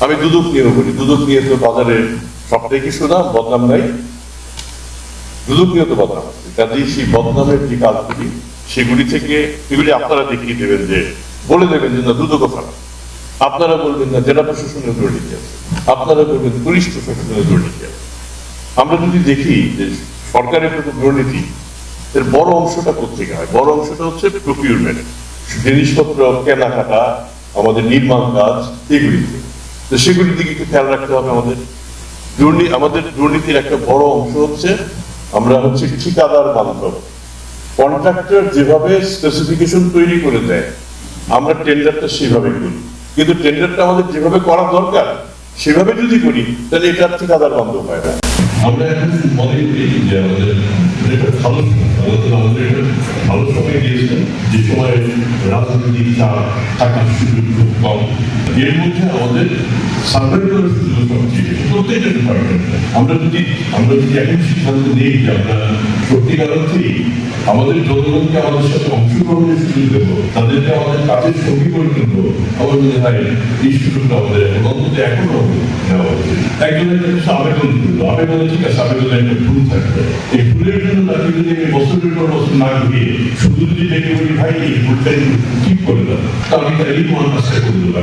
আমি দুদক নিয়েও বলি, দুদক নিয়ে তো বাজারে সবটাই কি সুনাম, বদনাম নাই? দুদক নিয়ে তো বদনাম আছে। কাজেই সেই বদনামের যে কাজগুলি, সেগুলি থেকে এগুলি আপনারা দেখিয়ে দেবেন, যে বলে দেবেন যে না দুদকও খারাপ। আপনারা বলবেন না জেলা প্রশাসনের দুর্নীতি আছে, আপনারা বলবেন পুলিশ প্রশাসনের দুর্নীতি আছে। আমরা যদি দেখি যে সরকারের প্রতি দুর্নীতি এর বড় অংশটা কোথেকে হয়? বড় অংশটা হচ্ছে প্রকিউরমেন্ট, জিনিসপত্র কেনাকাটা, আমাদের নির্মাণ কাজ, এগুলিতে। তো সেগুলির দিকে একটু খেয়াল রাখতে হবে আমাদের। আমাদের দুর্নীতির একটা বড় অংশ হচ্ছে আমরা হচ্ছে ঠিকাদার বান্ধব। কন্ট্রাক্টর যেভাবে স্পেসিফিকেশন তৈরি করে দেয়, আমরা টেন্ডারটা সেভাবে করি, কিন্তু টেন্ডারটা আমাদের যেভাবে করা দরকার সেভাবে যদি করি, তাহলে এটা ঠিকাদার বান্ধব হয় না। আমরা এখন মনে করি যে আমাদের এটা ভালো আমাদের এটা ভালো সময় গিয়েছে, যে সময় রাজনৈতিক চাপ থাকার সুযোগ খুব কম। এর মধ্যে আমাদের সার্ভাইভ করার সুযোগ সবচেয়ে বেশি প্রত্যেকটা ডিপার্টমেন্টে। আমরা যদি এখন সিদ্ধান্ত নিই যে আমরা সত্যিকার অর্থেই আমাদের জনগণকে আমাদের সাথে অংশগ্রহণের সুযোগ দেবো, তাদেরকে আমাদের কাজের সঙ্গী করে তুলবো, আমার মনে হয় এই সুযোগটা আমাদের অন্তত এখনো নেওয়া উচিত। একজনের কাছে আবেদন করলো, আবেদনে ঠিক আছে, আবেদনে একটা ভুল থাকবে, এই ভুলের জন্য তাকে যদি আমি বছরের পর বছর না ঘুরিয়ে শুধু যদি দেখে বলি ভাই এই ভুলটা ঠিক করে দাও, তাহলে তাই তোমার কাজটা করে দেবো,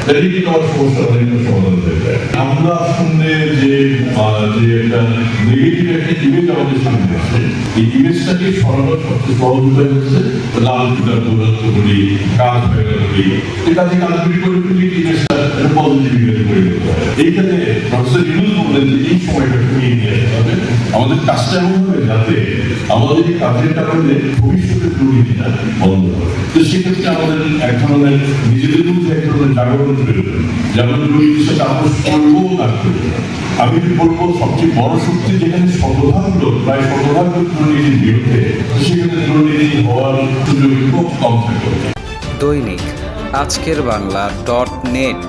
তাহলে কিন্তু আমার সমস্যা সমাধান হয়ে যায়। আমরা শুনলে যে একটা নেগেটিভ একটা ইমেজ আমাদের সামনে আসে, এই ইমেজটাকে সরানোর সবচেয়ে সহজ উপায় হচ্ছে লাল ফিতার দৌরাত্ম বলি, কাজ হয়ে গেল বলি, এটা যে কাজগুলি করে ফেলি ইমেজটা পজিটিভ ইমেজ করে দিতে হয়। এইখানে প্রফেসর ইউনুস বললেন যে এই সময়টা কমিয়ে নিয়ে আসতে হবে, আমাদের কাজটা এমন হবে যাতে আমাদের এই কাজের কারণে ভবিষ্যতের দুর্নীতিটা বন্ধ হবে। তো সেক্ষেত্রে আমাদের এক ধরনের নিজেদের মধ্যে এক ধরনের জাগরণ তৈরি হবে, যেমন দুর্নীতির সাথে আমরা করবো না করবো। আমি বলবো সবচেয়ে বড় শক্তি যেখানে সর্বধান লোক, প্রায় সর্বধান লোক দুর্নীতির বিরুদ্ধে, সেখানে দুর্নীতি হওয়ার সুযোগ খুব কম থাকে। দৈনিক আজকের বাংলা .net